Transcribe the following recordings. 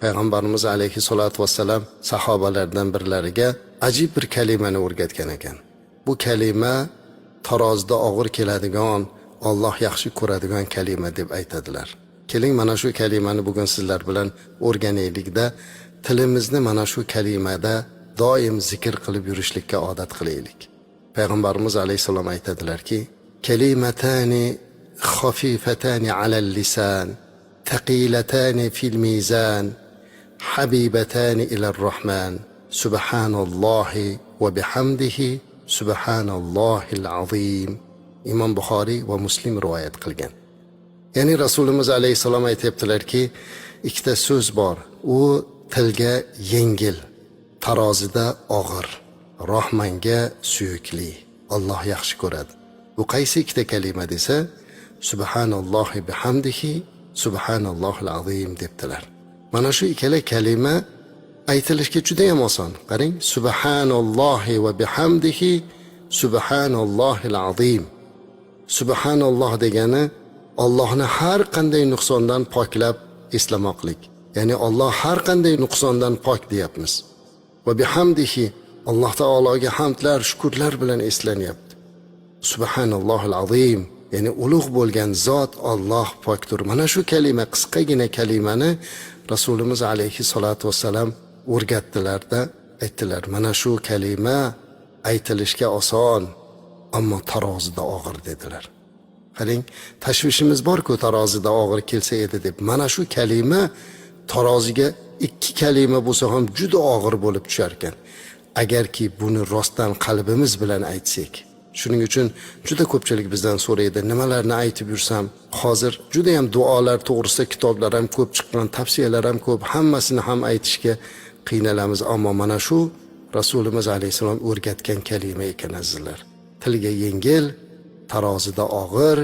payg'ambarimiz alayhissalatu vassalam sahobalardan birlariga ajib bir kalimani o'rgatgan ekan. Bu kalima tarozida og'ir keladigan, Alloh yaxshi ko'radigan kalima deb aytadilar. Keling mana shu kalimani bugun sizlar bilan o'rganaylikda, tilimizni mana shu kalimada doim zikr qilib yurishlikka odat qilaylik. Payg'ambarimiz alayhissalom aytadilarki, kalimatani khafifatani alal lisan, taqilatani fil mizan, habibatani ilar rahman, subhanallohi va bihamdihi, subhanallohil azim. Imom Buxoriy va Muslim rivoyat qilgan. Ya'ni Rasulimiz alayhissalom aytibdilarki, ikkita so'z bor. U tilga yengil, tarozida og'ir, Rahmanga suyukli. Alloh yaxshi ko'radi. Bu qaysi ikkita kalima desa, subhanallohi bihamdihi, subhanallohil azim debdilar. Mana shu ikkala kalima aytilishga juda ham oson. Qarang, subhanallohi va bihamdihi, subhanallohil azim. Subhanalloh degani Allohni har qanday nuqsondan poklab eslamoqlik. Ya'ni Alloh har qanday nuqsondan pok deyapmiz. Va bihamdihi, Alloh taologa hamdlar, shukrlar bilan eslanyapti. Subhanallohil azim, ya'ni ulug' bo'lgan zot Alloh pokdir. Mana shu kalima, qisqagina kalimani Rasulimiz alayhissalatu vassalam o'rgatdilarda aytdilar. Mana shu kalima aytilishga oson, ammo tarozida og'ir dedilar. Qarang, tashvishimiz bor-ku tarozida og'ir kelsa edi deb. Mana shu kalima taroziga ikki kalima bo'lsa ham juda og'ir bo'lib tushar ekan. Agarki buni rostdan qalbimiz bilan aytsak. Shuning uchun juda ko'pchilik bizdan so'raydi, nimalarni aytib yursam? Hozir juda ham duolar to'g'risida kitoblar ham ko'p chiqqan, tavsiyalar ham ko'p, hammasini ham aytishga qiynalamiz, ammo mana shu Rasulimiz alayhisalom o'rgatgan kalima ekan azizlar. Tilga yengil, tarozida og'ir,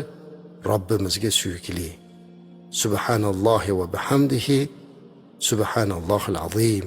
Robbimizga suyukli. Subhanallohi va bihamdihi, subhanallohil azim.